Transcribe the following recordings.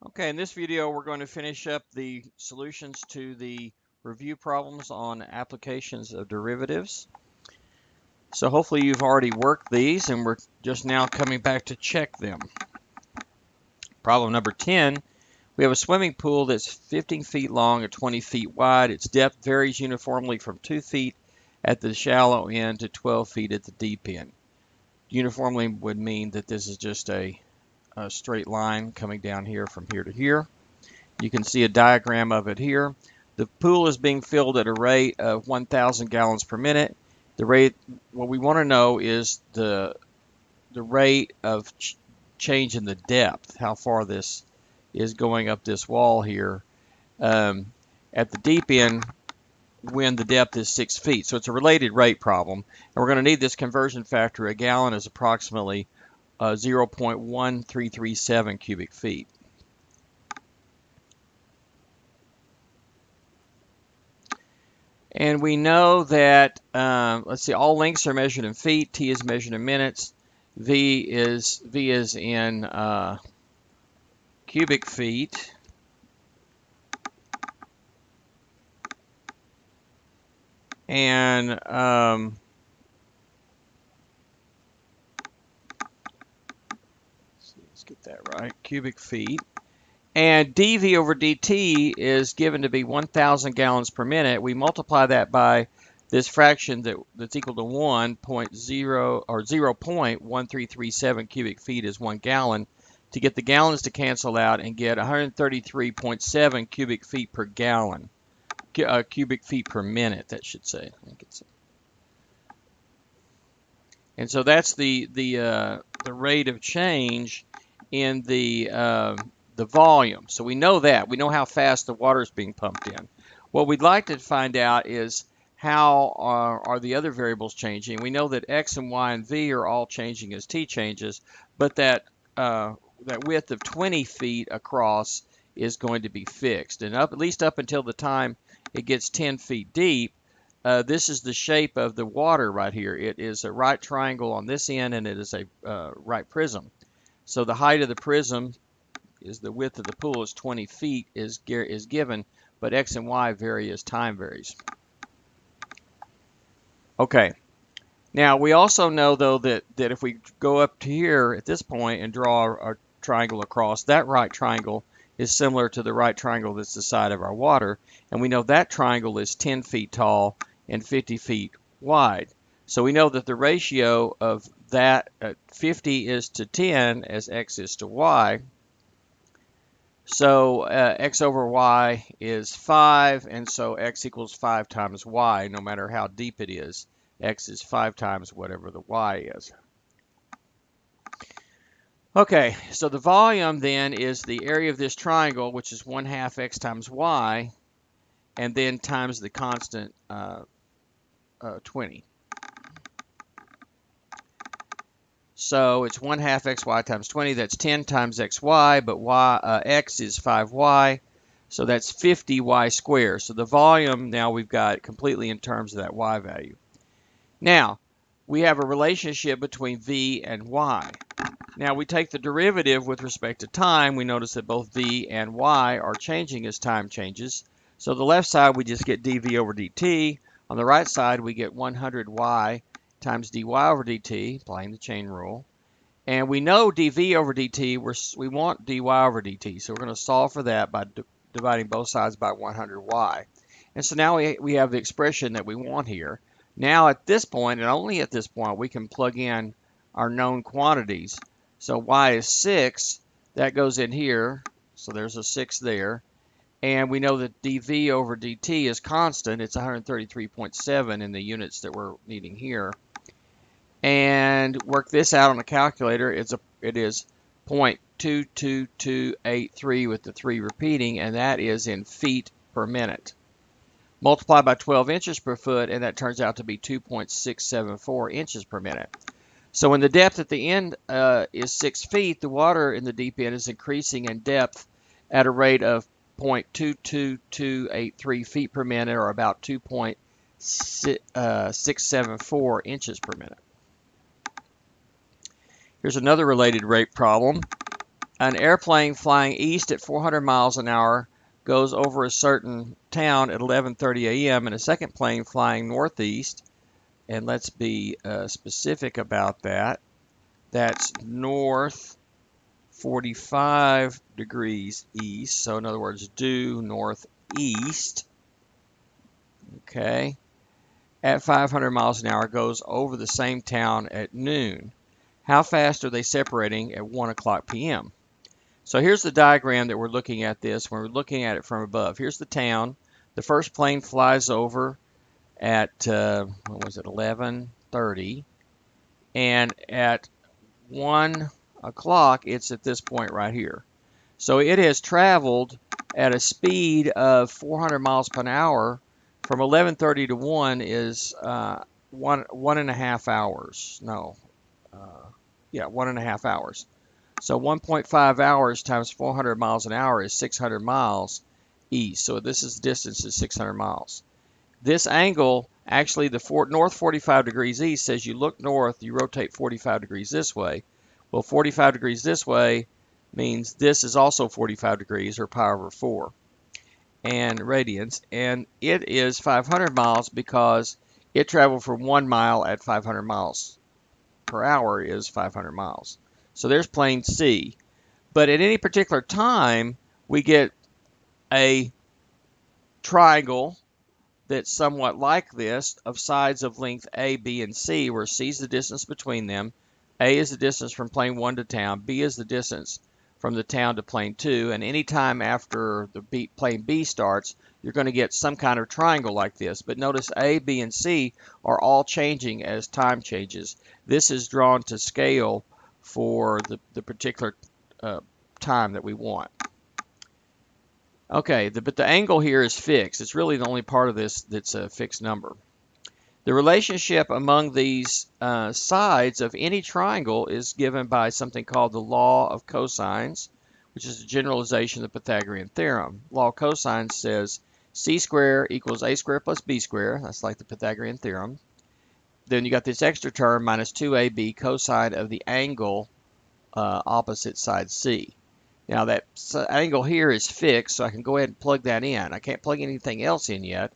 Okay, in this video we're going to finish up the solutions to the review problems on applications of derivatives. So hopefully you've already worked these and we're just now coming back to check them. Problem number 10, we have a swimming pool that's 15 feet long and 20 feet wide. Its depth varies uniformly from 2 feet at the shallow end to 12 feet at the deep end. Uniformly would mean that this is just a straight line coming down here from here to here. You can see a diagram of it here. The pool is being filled at a rate of 1,000 gallons per minute. The rate, what we want to know is the rate of change in the depth, how far this is going up this wall here at the deep end when the depth is 6 feet. So it's a related rate problem. And we're going to need this conversion factor. A gallon is approximately 0.1337 cubic feet. And we know that, let's see, all lengths are measured in feet, T is measured in minutes, V is in cubic feet. And let's get that right, cubic feet. And dV over dt is given to be 1,000 gallons per minute. We multiply that by this fraction that's equal to 0.1337 cubic feet is 1 gallon to get the gallons to cancel out and get 133.7 cubic feet per gallon, cubic feet per minute, that should say. I think it's. And so that's the rate of change in the volume. So we know that. We know how fast the water is being pumped in. What we'd like to find out is how are the other variables changing. We know that x and y and v are all changing as t changes, but that width of 20 feet across is going to be fixed. And at least up until the time it gets 10 feet deep, this is the shape of the water right here. It is a right triangle on this end, and it is a right prism. So the height of the prism is the width of the pool is 20 feet is given, but x and y vary as time varies. Okay. Now we also know though that if we go up to here at this point and draw a triangle across, that right triangle is similar to the right triangle that's the side of our water, and we know that triangle is 10 feet tall and 50 feet wide. So we know that the ratio of that 50 is to 10 as x is to y. So x over y is 5, and so x equals 5 times y, no matter how deep it is. X is 5 times whatever the y is. Okay, so the volume then is the area of this triangle, which is 1/2 x times y, and then times the constant 20. So it's 1/2 xy times 20. That's 10 times xy, but x is 5y. So that's 50y squared. So the volume now we've got completely in terms of that y value. Now, we have a relationship between v and y. Now we take the derivative with respect to time. We notice that both v and y are changing as time changes. So the left side we just get dv over dt. On the right side we get 100y times dy over dt, applying the chain rule. And we know dv over dt, we want dy over dt. So we're going to solve for that by dividing both sides by 100y. And so now we have the expression that we want here. Now at this point, and only at this point, we can plug in our known quantities. So y is 6, that goes in here, so there's a 6 there. And we know that dv over dt is constant, it's 133.7 in the units that we're needing here. And work this out on a calculator, it is 0.22283 with the 3 repeating, and that is in feet per minute. Multiply by 12 inches per foot, and that turns out to be 2.674 inches per minute. So when the depth at the end is 6 feet, the water in the deep end is increasing in depth at a rate of 0.22283 feet per minute, or about 2.674 inches per minute. Here's another related rate problem. an airplane flying east at 400 miles an hour goes over a certain town at 11:30 a.m. and a second plane flying northeast, and let's be specific about that. That's north 45 degrees east. So in other words, due northeast. Okay. At 500 miles an hour goes over the same town at noon. How fast are they separating at 1 o'clock p.m.? So here's the diagram that we're looking at this when we're looking at it from above. Here's the town. The first plane flies over at, what was it, 11:30. And at 1 o'clock, it's at this point right here. So it has traveled at a speed of 400 miles per hour from 11:30 to 1 is 1.5 hours. No, yeah, 1.5 hours. So 1.5 hours times 400 miles an hour is 600 miles east. So this is distance is 600 miles. This angle, actually the north 45 degrees east says you look north, you rotate 45 degrees this way. Well, 45 degrees this way means this is also 45 degrees, or pi over 4 and radians, and it is 500 miles because it traveled from 1 mile at 500 miles per hour is 500 miles. So there's plane C. But at any particular time, we get a triangle that's somewhat like this of sides of length A, B, and C, where C is the distance between them, A is the distance from plane 1 to town, B is the distance from the town to plane 2, and any time after the plane B starts, you're going to get some kind of triangle like this. But notice A, B, and C are all changing as time changes. This is drawn to scale for the particular time that we want. Okay, but the angle here is fixed. It's really the only part of this that's a fixed number. The relationship among these sides of any triangle is given by something called the law of cosines, which is a generalization of the Pythagorean theorem. Law of cosines says c squared equals a squared plus b squared. That's like the Pythagorean theorem. Then you got this extra term minus 2ab cosine of the angle opposite side c. Now that angle here is fixed, so I can go ahead and plug that in. I can't plug anything else in yet,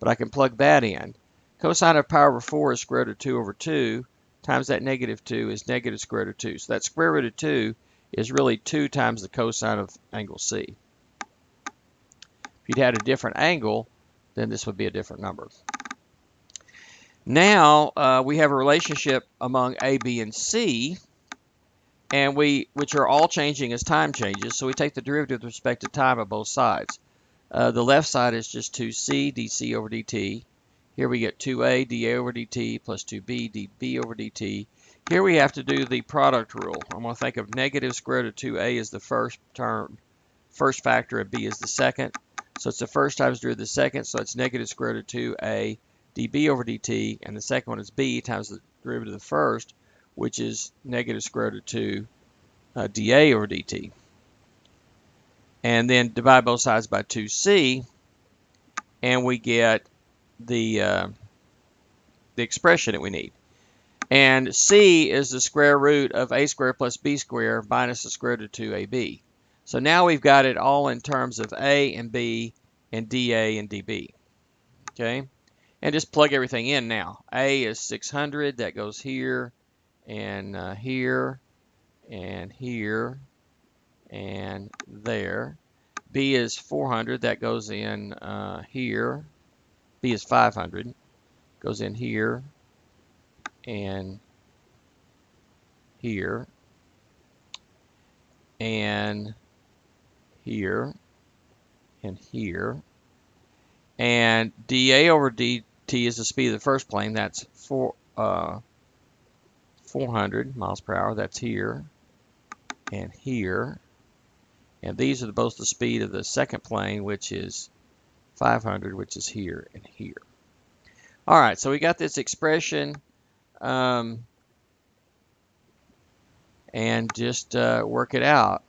but I can plug that in. Cosine of pi over 4 is square root of 2 over 2 times that negative 2 is negative square root of 2. So that square root of 2 is really 2 times the cosine of angle C. If you'd had a different angle, then this would be a different number. Now we have a relationship among A, B, and C, and which are all changing as time changes. So we take the derivative with respect to time of both sides. The left side is just 2c dc over dt. Here we get 2a dA over dt plus 2b dB over dt. Here we have to do the product rule. I'm going to think of negative square root of 2a as the first term, first factor, and b is the second. So it's the first times derivative of the second, so it's negative square root of 2a dB over dt, and the second one is b times the derivative of the first, which is negative square root of 2 dA over dt. And then divide both sides by 2c, and we get the expression that we need. And c is the square root of a squared plus b squared minus the square root of 2ab. So now we've got it all in terms of a and b and dA and dB. Okay? And just plug everything in now. A is 600, that goes here, and here, and here, and there. B is 400, that goes in here. B is 500, goes in here, and here, and here, and here. And dA over dt is the speed of the first plane. That's 400 miles per hour. That's here and here. And these are both the speed of the second plane, which is 500, which is here and here. All right, so we got this expression. And just work it out.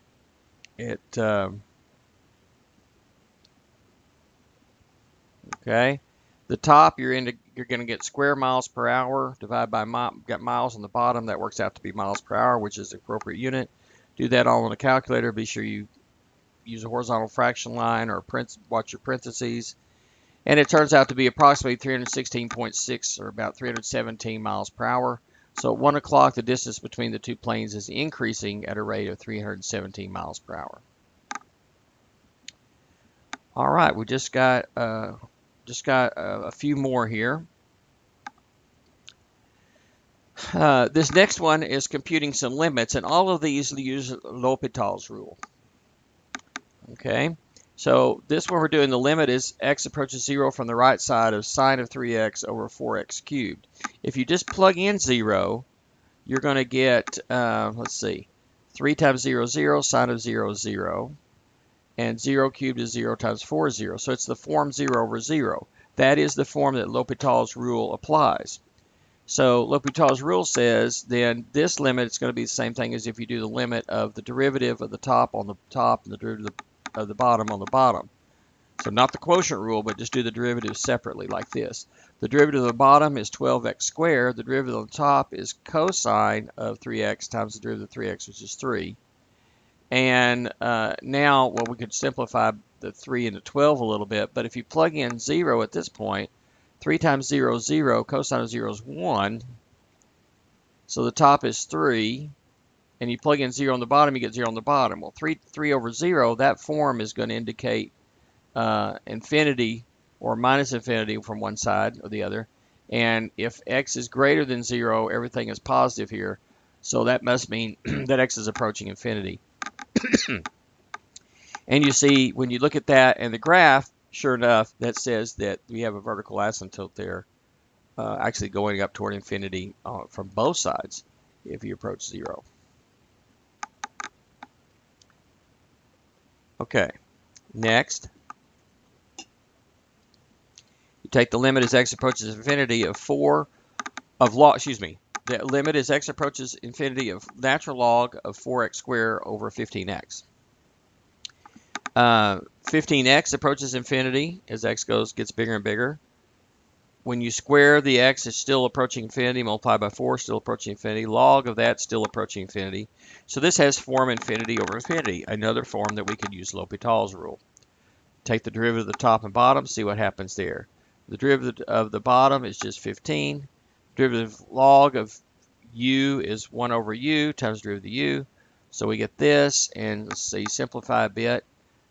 Okay, the top you're going to get square miles per hour divided by got miles on the bottom. That works out to be miles per hour, which is the appropriate unit. do that all on a calculator. Be sure you use a horizontal fraction line or watch your parentheses. And it turns out to be approximately 316.6 or about 317 miles per hour. So at 1 o'clock, the distance between the two planes is increasing at a rate of 317 miles per hour. All right, we just got a few more here. This next one is computing some limits, and all of these use L'Hopital's rule. Okay, so this one we're doing, the limit is x approaches 0 from the right side of sine of 3x over 4x cubed. If you just plug in 0, you're going to get, let's see, 3 times 0, 0, sine of 0, 0. And 0 cubed is 0 times 4 is 0. So it's the form 0 over 0. That is the form that L'Hopital's rule applies. So L'Hopital's rule says then this limit is going to be the same thing as if you do the limit of the derivative of the top on the top and the derivative of the bottom on the bottom. So not the quotient rule, but just do the derivative separately like this. The derivative of the bottom is 12x squared. The derivative of the top is cosine of 3x times the derivative of 3x, which is 3. And now, well, we could simplify the 3 into 12 a little bit, but if you plug in 0 at this point, 3 times 0 is 0, cosine of 0 is 1, so the top is 3, and you plug in 0 on the bottom, you get 0 on the bottom. Well, 3 over 0, that form is going to indicate infinity or minus infinity from one side or the other, and if x is greater than 0, everything is positive here, so that must mean that x is approaching infinity. And you see, when you look at that and the graph, sure enough, that says that we have a vertical asymptote there, actually going up toward infinity from both sides if you approach 0. Okay, next. You take the limit as x approaches infinity of the limit as x approaches infinity of natural log of 4x squared over 15x. 15x approaches infinity as x gets bigger and bigger. When you square the x, it's still approaching infinity. Multiply by 4, still approaching infinity. Log of that, still approaching infinity. So this has form infinity over infinity, another form that we could use L'Hopital's rule. Take the derivative of the top and bottom, see what happens there. The derivative of the bottom is just 15. Derivative log of u is 1 over u times derivative of u. So we get this, and let's see, simplify a bit.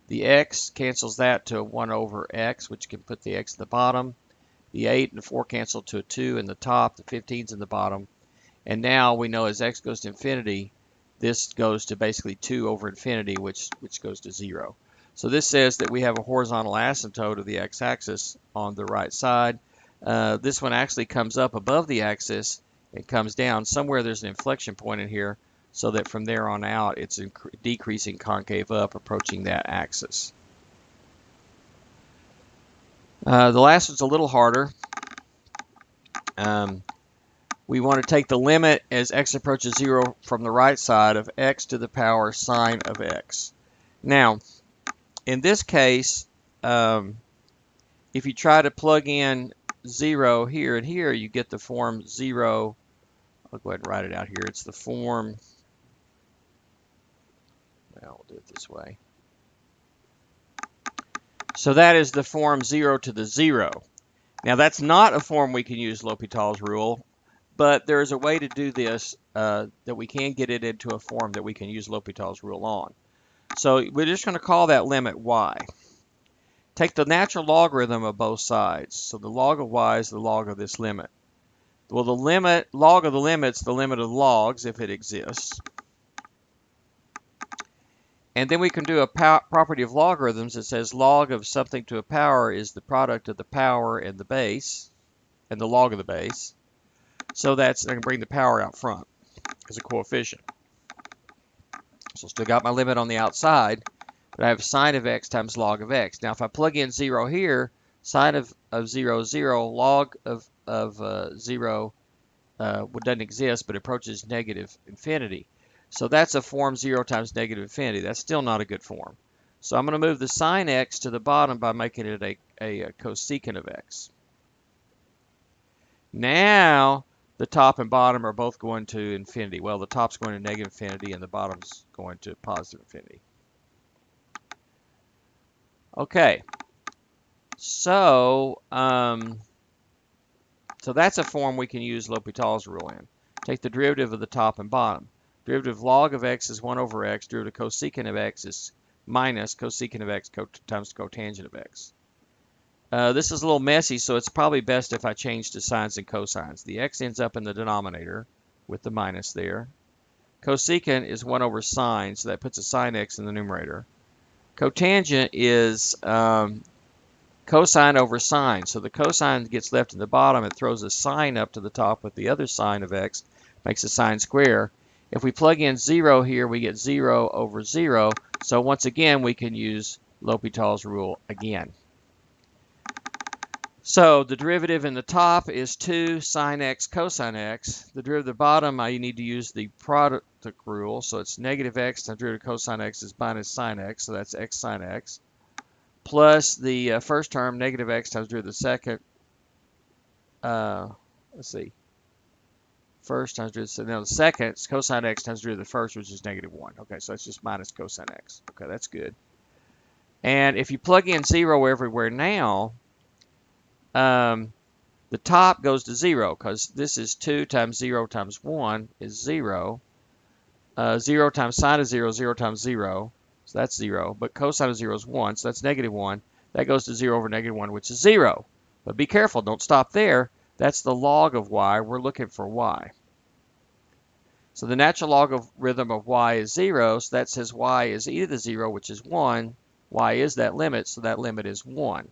The x cancels that to a 1 over x, which can put the x at the bottom. The 8 and the 4 cancel to a 2 in the top. The 15's in the bottom. And now we know as x goes to infinity, this goes to basically 2 over infinity, which goes to 0. So this says that we have a horizontal asymptote of the x-axis on the right side. This one actually comes up above the axis and comes down. Somewhere there's an inflection point in here, so that from there on out it's decreasing concave up, approaching that axis. The last one's a little harder. We want to take the limit as x approaches 0 from the right side of x to the power sine of x. Now, in this case, if you try to plug in 0 here and here, you get the form 0. I'll go ahead and write it out here. It's the form, well, we'll do it this way. So that is the form 0 to the 0. Now that's not a form we can use L'Hopital's rule, but there is a way to do this that we can get it into a form that we can use L'Hopital's rule on. So we're just going to call that limit y. Take the natural logarithm of both sides. So the log of y is the log of this limit. Well, the log of the limit's the limit of logs if it exists. And then we can do a property of logarithms that says log of something to a power is the product of the power and the base, and the log of the base. So that's, I can bring the power out front as a coefficient. So still got my limit on the outside, but I have sine of x times log of x. Now if I plug in 0 here, sine of 0 is 0, log of 0 doesn't exist, but approaches negative infinity. So that's a form 0 times negative infinity. That's still not a good form. So I'm going to move the sine x to the bottom by making it a cosecant of x. Now the top and bottom are both going to infinity. Well, the top's going to negative infinity and the bottom's going to positive infinity. Okay, so so that's a form we can use L'Hopital's rule in. Take the derivative of the top and bottom. Derivative log of x is 1 over x. Derivative cosecant of x is minus cosecant of x times cotangent of x. This is a little messy, so it's probably best if I change to sines and cosines. The x ends up in the denominator with the minus there. Cosecant is 1 over sine, so that puts a sine x in the numerator. Cotangent is cosine over sine. So the cosine gets left in the bottom. It throws a sine up to the top with the other sine of x, makes a sine square. If we plug in 0 here, we get 0 over 0. So once again, we can use L'Hopital's rule again. So the derivative in the top is 2 sine x cosine x. The derivative at the bottom, I need to use the product rule. So it's negative x times derivative cosine x is minus sine x. So that's x sine x. Plus the first term, negative x times derivative of the second. Let's see. First times derivative of the second, it's cosine x times derivative of the first, which is negative 1. Okay, so that's just minus cosine x. Okay, that's good. And if you plug in 0 everywhere now, the top goes to 0 because this is 2 times 0 times 1 is 0. 0 times sine of 0 is 0 times 0. So that's 0. But cosine of 0 is 1, so that's negative 1. That goes to 0 over negative 1, which is 0. But be careful, don't stop there. That's the log of y. We're looking for y. So the natural logarithm of y is 0, so that says y is e to the 0, which is 1. Y is that limit, so that limit is 1.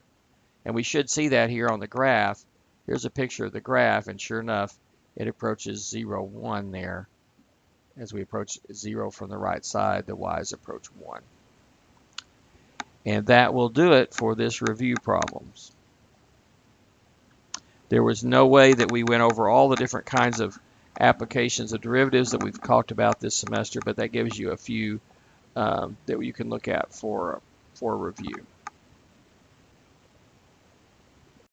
And we should see that here on the graph. Here's a picture of the graph, and sure enough, it approaches 0, 1 there. As we approach 0 from the right side, the y's approach 1. And that will do it for this review problems. There was no way that we went over all the different kinds of applications of derivatives that we've talked about this semester, but that gives you a few that you can look at for review.